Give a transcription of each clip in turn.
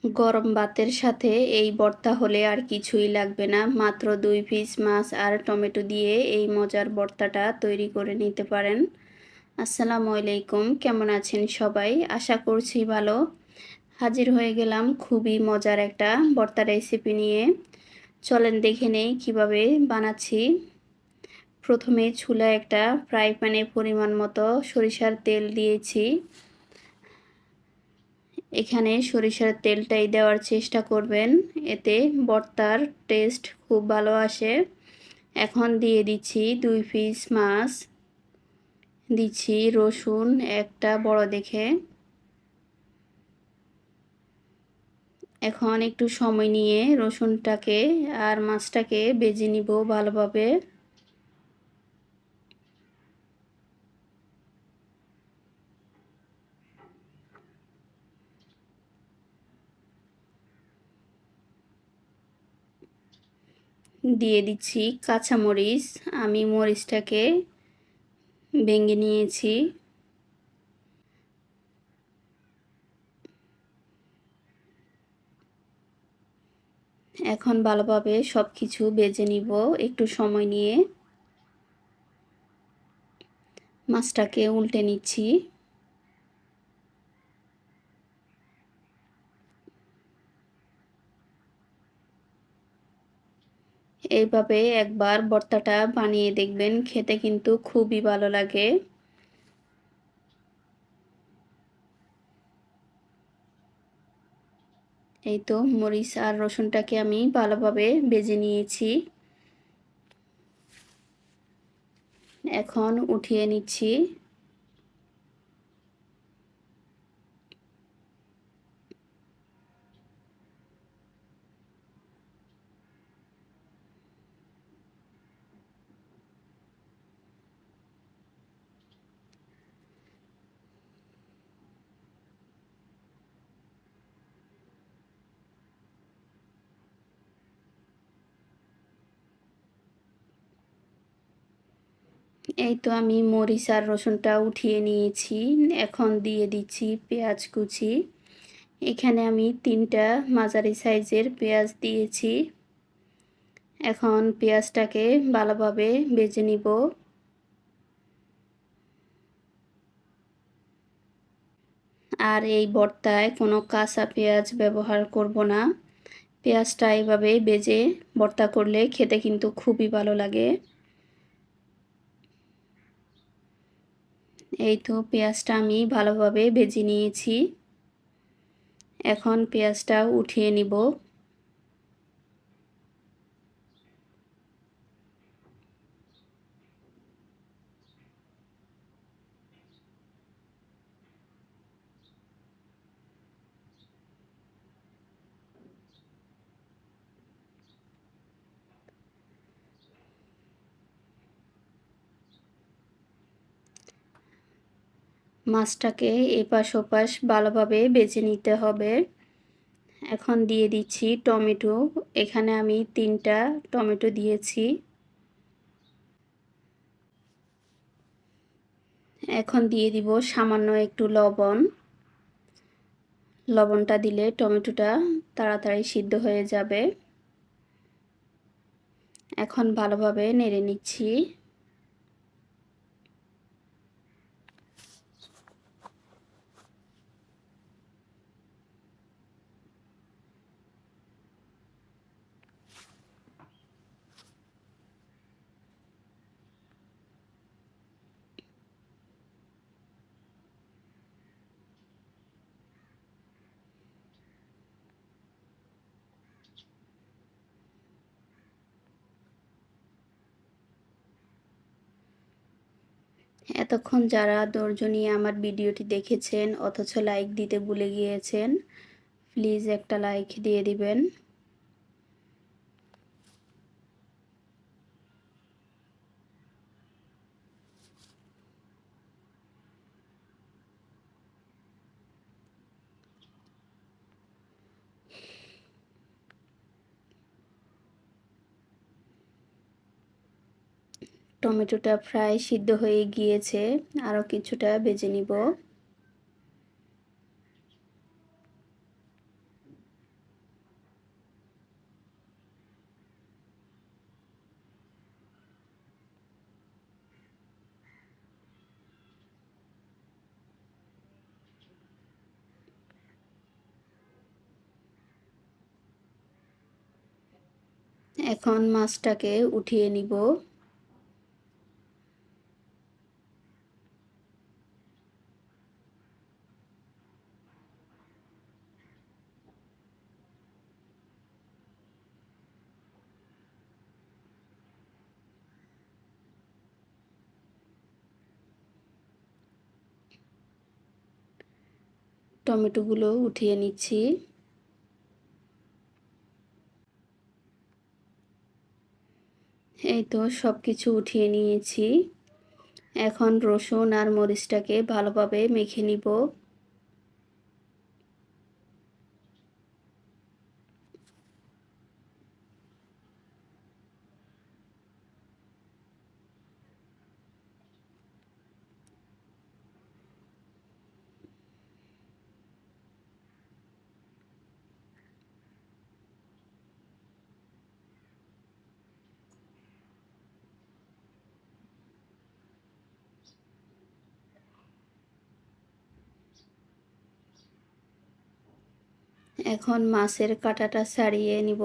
গরম ভাতের সাথে এই ভর্তা হলে আর কিছুই লাগবে না। মাত্র ২ পিস মাছ আর টমেটো দিয়ে এই মজার ভর্তাটা তৈরি করে নিতে পারেন। আসসালামু আলাইকুম, কেমন আছেন সবাই? আশা করছি ভালো। হাজির হয়ে গেলাম খুবই মজার একটা ভর্তা রেসিপি নিয়ে। চলেন দেখে নেই কীভাবে বানাচ্ছি। প্রথমে চুলায় একটা ফ্রাই প্যানে পরিমাণ মতো সরিষার তেল দিয়েছি। এখানে সরিষার তেলটাই দেওয়ার চেষ্টা করবেন, এতে ভর্তার টেস্ট খুব ভালো আসে। এখন দিয়ে দিচ্ছি 2 পিস মাছ, দিচ্ছি রসুন একটা বড় দেখে। এখন একটু সময় নিয়ে রসুনটাকে আর মাছটাকে ভেজে নিব ভালোভাবে। দিয়ে দিচ্ছি কাঁচামরিচ, আমি মরিচটাকে ভেঙে নিয়েছি। এখন ভালোভাবে সব কিছু ভেজে নিব একটু সময় নিয়ে। মাছটাকে উল্টে নিচ্ছি। এইভাবে একবার ভর্তাটা বানিয়ে দেখবেন, খেতে কিন্তু খুবই ভালো লাগে। এই তো মরিচ আর রসুনটাকে আমি ভালোভাবে ভেজে নিয়েছি। এখন উঠিয়ে নিচ্ছি। এই তো আমি মরিচ আর রসুনটা উঠিয়ে নিয়েছি। এখন দিয়ে দিচ্ছি পেঁয়াজ কুচি। এখানে আমি 3টা মাঝারি সাইজের পেঁয়াজ দিয়েছি। এখন পেঁয়াজটাকে ভালোভাবে ভেজে নিব। আর এই ভর্তায় কোনো কাঁচা পেঁয়াজ ব্যবহার করব না। পেঁয়াজটা এইভাবে ভেজে ভর্তা করলে খেতে কিন্তু খুবই ভালো লাগে। এই তো পেঁয়াজটা আমি ভালোভাবে ভেজে নিয়েছি। এখন পেঁয়াজটা উঠিয়ে নিব। মাছটাকে এপাশ ওপাশ ভালোভাবে ভেজে নিতে হবে। এখন দিয়ে দিচ্ছি টমেটো। এখানে আমি 3টা টমেটো দিয়েছি। এখন দিয়ে দিব সামান্য একটু লবণ। লবণটা দিলে টমেটোটা তাড়াতাড়ি সিদ্ধ হয়ে যাবে। এখন ভালোভাবে নেড়ে নিচ্ছি। এতক্ষণ যারা ধৈর্য নিয়ে আমার ভিডিওটি দেখেছেন অথচ লাইক দিতে ভুলে গিয়েছেন, প্লিজ একটা লাইক দিয়ে দিবেন। টমেটোটা প্রায় সিদ্ধ হয়ে গিয়েছে, আরও কিছুটা ভেজে নিব। এখন মাছটাকে উঠিয়ে নিব। টমেটোগুলো উঠিয়ে নিচ্ছি। এই তো সব কিছু উঠিয়ে নিয়েছি। এখন রসুন আর মরিচটাকে ভালোভাবে মেখে নিব। এখন মাছের কাঁটাটা ছাড়িয়ে নিব।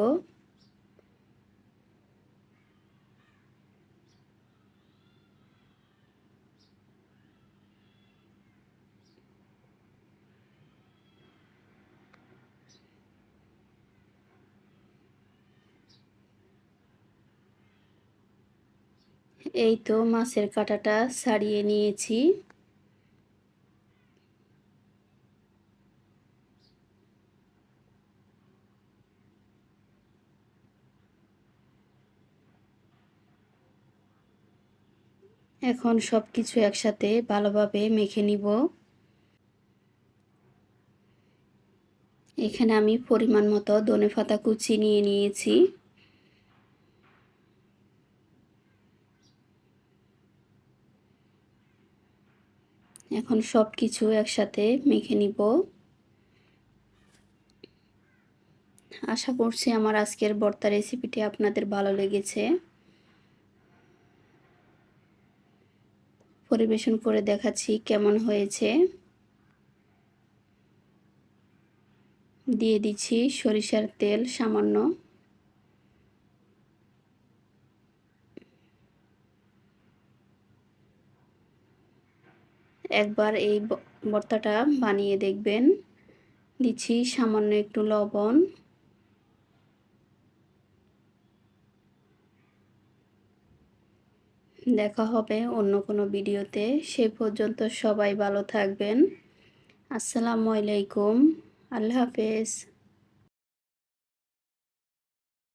এই তো মাছের কাঁটাটা ছাড়িয়ে নিয়েছি। এখন সব কিছু একসাথে ভালোভাবে মেখে নিব। এখানে আমি পরিমাণ মতো ধনেপাতা কুচি নিয়ে নিয়েছি। এখন সব কিছু একসাথে মেখে নিব। আশা করছি আমার আজকের ভর্তা রেসিপিটি আপনাদের ভালো লেগেছে। পরিবেশন করে দেখাচ্ছি কেমন হয়েছে। দিয়ে দিচ্ছি সরিষার তেল সামান্য। একবার এই ভর্তাটা বানিয়ে দেখবেন। দিচ্ছি সামান্য একটু লবণ। দেখা হবে অন্য কোনো ভিডিওতে। সে পর্যন্ত সবাই ভালো থাকবেন। আসসালামু আলাইকুম। আল্লাহ হাফেজ।